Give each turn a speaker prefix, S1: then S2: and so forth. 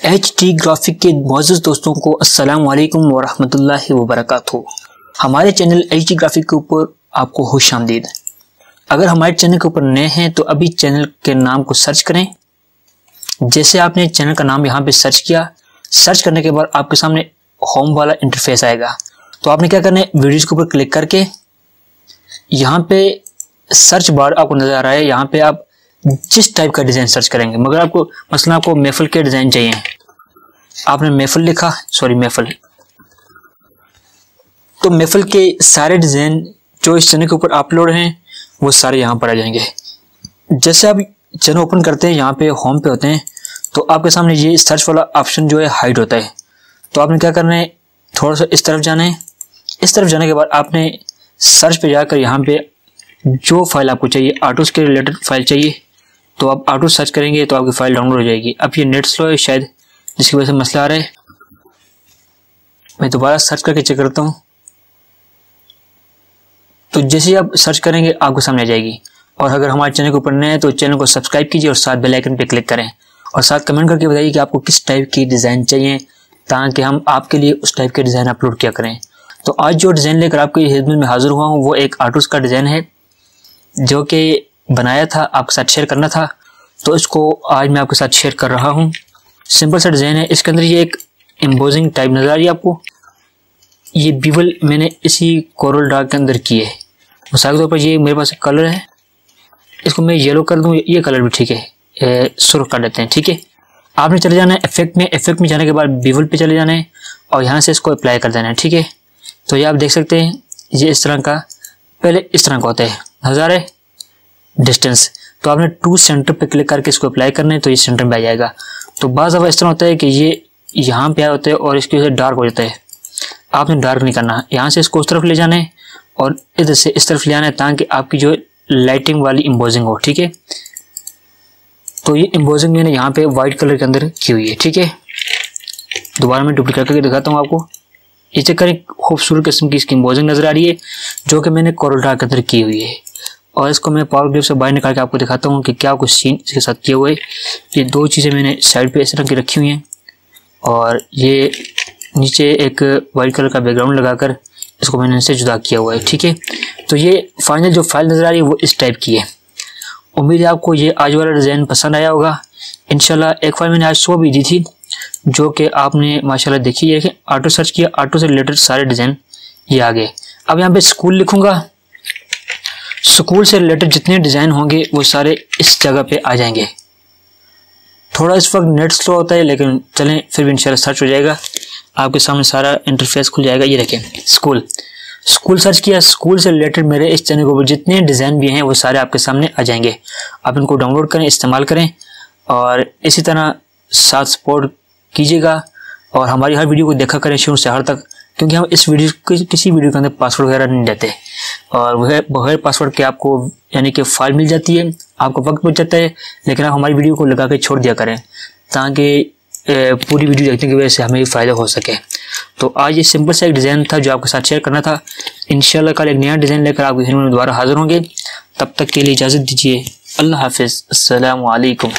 S1: HT graphic के मौजूद दोस्तों को अस्सलाम वालेकुम वरहमतुल्लाहि वबरकातुहू। हमारे चैनल एचटी ग्राफिक के ऊपर आपको खुशामदीद। अगर हमारे चैनल के ऊपर नए हैं तो अभी चैनल के नाम को सर्च करें। जैसे आपने चैनल का नाम यहाँ पे सर्च किया, सर्च करने के बाद आपके सामने होम वाला इंटरफेस आएगा। तो आपने क्या करना है, वीडियोज़ के ऊपर क्लिक करके यहाँ पे सर्च बार आपको नज़र आ रहा है, यहाँ पे आप जिस टाइप का डिज़ाइन सर्च करेंगे। मगर आपको मसलन आपको महफिल के डिज़ाइन चाहिए, आपने महफिल लिखा, महफिल, तो महफिल के सारे डिज़ाइन जो इस चैनल के ऊपर अपलोड हैं वो सारे यहाँ पर आ जाएंगे। जैसे आप चैनल ओपन करते हैं, यहाँ पे होम पे होते हैं, तो आपके सामने ये सर्च वाला ऑप्शन जो है हाइड होता है। तो आपने क्या करना है, थोड़ा सा इस तरफ जाना है। इस तरफ जाने के बाद आपने सर्च पे जाकर यहाँ पे जो फाइल आपको चाहिए, आर्टूस के रिलेटेड फाइल चाहिए, तो आप आर्टूस सर्च करेंगे तो आपकी फाइल डाउनलोड हो जाएगी। अब ये नेट स्लो है शायद, जिसकी वजह से मसला आ रहा है। मैं दोबारा सर्च करके चेक करता हूँ। तो जैसे ही आप सर्च करेंगे आपके सामने आ जाएगी। और अगर हमारे चैनल के ऊपर नए हैं तो चैनल को सब्सक्राइब कीजिए और साथ बेल आइकन पे क्लिक करें और साथ कमेंट करके बताइए कि आपको किस टाइप की डिज़ाइन चाहिए, ताकि हम आपके लिए उस टाइप के डिज़ाइन अपलोड किया करें। तो आज जो डिज़ाइन लेकर आपकी खिदमत में हाजिर हुआ हूँ वो एक आर्टूस का डिज़ाइन है, जो कि बनाया था, आपके साथ शेयर करना था, तो इसको आज मैं आपके साथ शेयर कर रहा हूँ। सिंपल सा डिज़ाइन है। इसके अंदर ये एक एम्बोजिंग टाइप नज़र आ रही है आपको। ये बीवल मैंने इसी कोरल डार्क के अंदर की है। मिसाल के तौर पर ये मेरे पास एक कलर है, इसको मैं येलो कर दूँ, ये कलर भी ठीक है, सुर्ख कर देते हैं, ठीक है। आपने चले जाना है इफेक्ट में, इफेक्ट में जाने के बाद बीवल पे चले जाना है और यहाँ से इसको अप्लाई कर देना है, ठीक है। तो ये आप देख सकते हैं, ये इस तरह का, पहले इस तरह का होता है, नज़ारा है डिस्टेंस। तो आपने टू सेंटर पे क्लिक करके इसको अप्लाई करना है, तो ये सेंटर में आ जाएगा। तो बाज़ दफ़ा इस तरह होता है कि ये यहाँ पे आया होता है और इसकी वजह से डार्क हो जाता है। आपने डार्क नहीं करना, यहाँ से इसको उस तरफ ले जाना है और इधर से इस तरफ ले आना है, ताकि आपकी जो लाइटिंग वाली एम्बोजिंग हो, ठीक है। तो ये एम्बोजिंग मैंने यहाँ पे वाइट कलर के अंदर की हुई है, ठीक है। दोबारा मैं डुप्लीकेट करके दिखाता हूँ आपको। ये चेक करें, खूबसूरत किस्म की इसकी एम्बोजिंग नज़र आ रही है, जो कि मैंने कोरल डार्क के अंदर की हुई है। और इसको मैं पावर ग्रिप से बाहर निकाल के आपको दिखाता हूँ कि क्या कुछ सीन इसके साथ किया हुआ है। ये दो चीज़ें मैंने साइड पे इस तरह की रखी हुई हैं और ये नीचे एक वाइट कलर का बैकग्राउंड लगाकर इसको मैंने इनसे जुदा किया हुआ है, ठीक है। तो ये फाइनल जो फाइल नज़र आ रही है वो इस टाइप की है। उम्मीद है आपको ये आज वाला डिज़ाइन पसंद आया होगा। इंशाल्लाह एक फाइल मैंने आज सुबह भी दी थी, जो कि आपने माशाल्लाह देखी है। आर्टो सर्च किया, आर्टो से रिलेटेड सारे डिज़ाइन ये आ गए। अब यहाँ पे स्कूल लिखूँगा, स्कूल से रिलेटेड जितने डिज़ाइन होंगे वो सारे इस जगह पे आ जाएंगे। थोड़ा इस वक्त नेट स्लो होता है, लेकिन चलें फिर भी इंशाल्लाह सर्च हो जाएगा, आपके सामने सारा इंटरफेस खुल जाएगा। ये देखें, स्कूल, स्कूल सर्च किया, स्कूल से रिलेटेड मेरे इस चैनल के ऊपर जितने डिज़ाइन भी हैं वो सारे आपके सामने आ जाएंगे। आप इनको डाउनलोड करें, इस्तेमाल करें और इसी तरह साथ सपोर्ट कीजिएगा और हमारी हर वीडियो को देखा करें शुरू से हर तक, क्योंकि हम इस वीडियो किसी वीडियो के अंदर पासवर्ड वगैरह नहीं देते और बगैर पासवर्ड के आपको यानी कि फाइल मिल जाती है, आपको वक्त बच जाता है। लेकिन आप हमारी वीडियो को लगा के छोड़ दिया करें, ताकि पूरी वीडियो देखने की वजह से हमें भी फ़ायदा हो सके। तो आज ये सिंपल सा एक डिज़ाइन था जो आपके साथ शेयर करना था। इंशाल्लाह कल एक नया डिज़ाइन लेकर आपकी खिदमत में दोबारा हाजिर होंगे। तब तक के लिए इजाज़त दीजिए। अल्लाह हाफिज़, अस्सलामु अलैकुम।